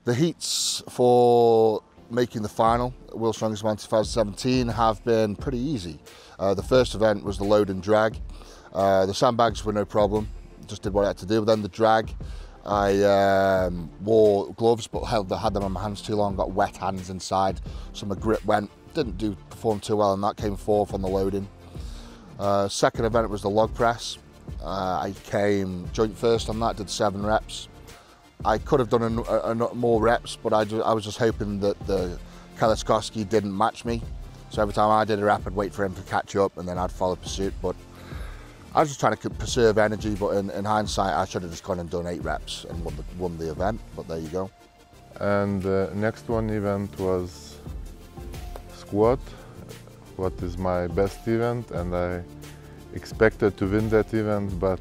The heats for making the final at World's Strongest Man 2017 have been pretty easy. The first event was the load and drag. The sandbags were no problem, just did what I had to do. But then the drag, I wore gloves but had them on my hands too long, got wet hands inside, so my grip didn't perform too well, and that came fourth on the loading. Second event was the log press. I came joint first on that, did 7 reps. I could have done more reps, but I was just hoping that the Kaliskowski didn't match me. So every time I did a rep, I'd wait for him to catch up and then I'd follow pursuit. But I was just trying to preserve energy, but in hindsight, I should have just gone and done 8 reps and won the event, but there you go. And the next event was squat, what is my best event, and I expected to win that event, but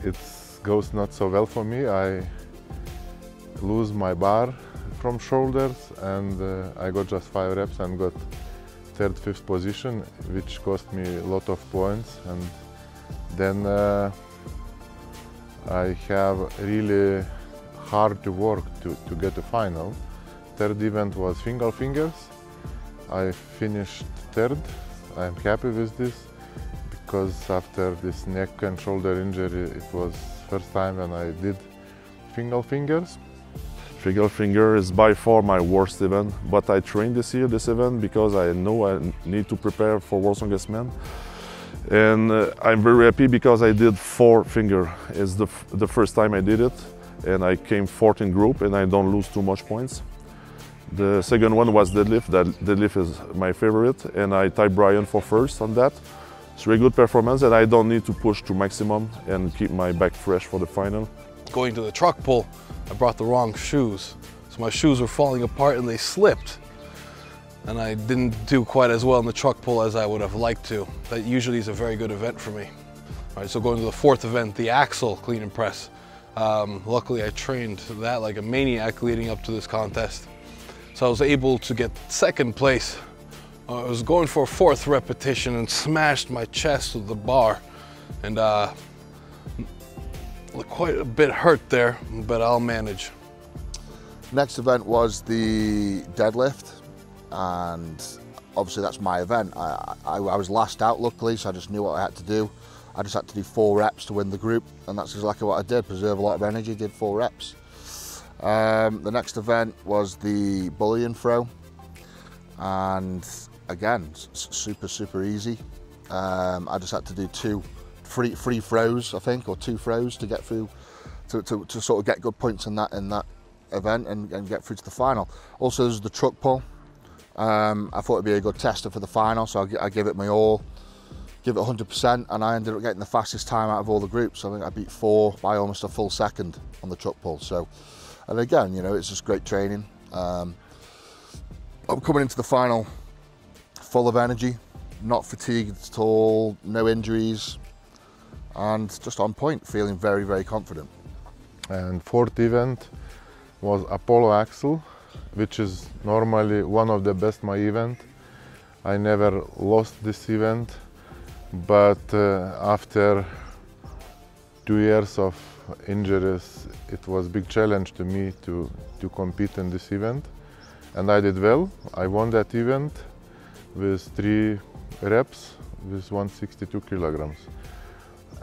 it goes not so well for me. I lose my bar from shoulders, and I got just 5 reps and got 3rd, 5th position, which cost me a lot of points. And then I have really hard to work to get a final. 3rd event was single fingers. I finished 3rd. I'm happy with this because after this neck and shoulder injury, it was first time when I did single fingers. Single finger is by far my worst event, but I trained this event because I know I need to prepare for World's Strongest Man. And I'm very happy because I did 4 finger. It's the first time I did it, and I came 4th in group, and I don't lose too much points. The second one was deadlift. That deadlift is my favorite, and I tied Brian for 1st on that. It's a really good performance, and I don't need to push to maximum and keep my back fresh for the final. Going to the truck pull, I brought the wrong shoes. So my shoes were falling apart and they slipped. And I didn't do quite as well in the truck pull as I would have liked to. That usually is a very good event for me. All right, so going to the 4th event, the axle clean and press. Luckily I trained that like a maniac leading up to this contest. So I was able to get 2nd place. I was going for a 4th repetition and smashed my chest with the bar. And quite a bit hurt there, but I'll manage. Next event was the deadlift, and obviously that's my event. I was last out luckily, so I just knew what I had to do. I just had to do 4 reps to win the group, and that's exactly what I did. Preserve a lot of energy, did 4 reps. The next event was the bullion throw, and again, super easy. I just had to do 2 free throws, I think, or 2 throws to get through, to sort of get good points in that event and get through to the final. Also, there's the truck pull. I thought it'd be a good tester for the final, so I gave it my all, give it 100%, and I ended up getting the fastest time out of all the groups. I think I beat 4 by almost a full second on the truck pull. So, and again, you know, it's just great training. I'm coming into the final full of energy, not fatigued at all, no injuries, and just on point, feeling very confident. And 4th event was Apollo Axle, which is normally one of the best my event. I never lost this event, but after 2 years of injuries, it was a big challenge to me to compete in this event. And I did well. I won that event with 3 reps with 162 kilograms.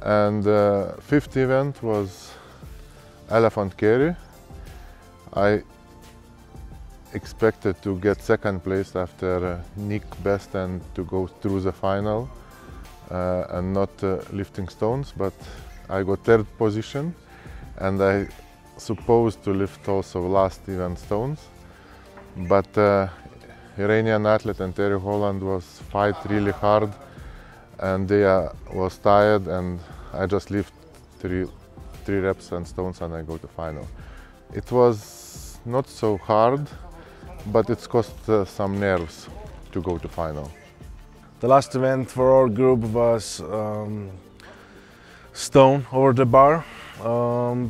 And 5th event was elephant carry. I expected to get 2nd place after Nick best and to go through the final and not lifting stones, but I got 3rd position, and I supposed to lift also last event stones, but Iranian athlete and Terry Holland was fight really hard, and they was tired, and I just lift 3 reps and stones, and I go to final. It was not so hard, but it's cost some nerves to go to final. The last event for our group was stone over the bar.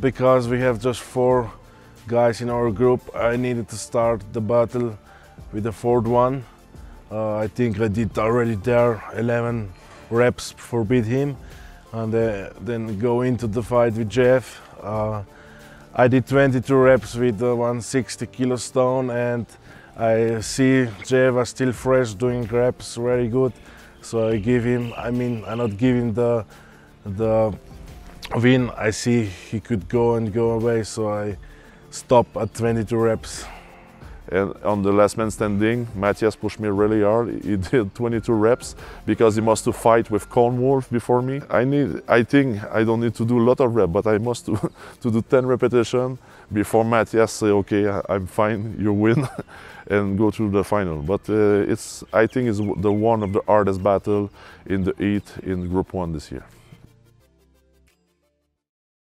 Because we have just 4 guys in our group, I needed to start the battle with the 4th one. I think I did already there 11 reps for beat him, and then go into the fight with Jeff. I did 22 reps with the 160 kilo stone, and I see Jeff was still fresh, doing reps very good. So I give him, I not give him the win. I see he could go away, so I stop at 22 reps. And on the last man standing, Matthias pushed me really hard. He did 22 reps because he must to fight with Cone Wolf before me. I think I don't need to do a lot of reps, but I must to do 10 repetitions before Matthias say, okay, I'm fine, you win, and go to the final. But I think it's the one of the hardest battle in the heat in Group 1 this year.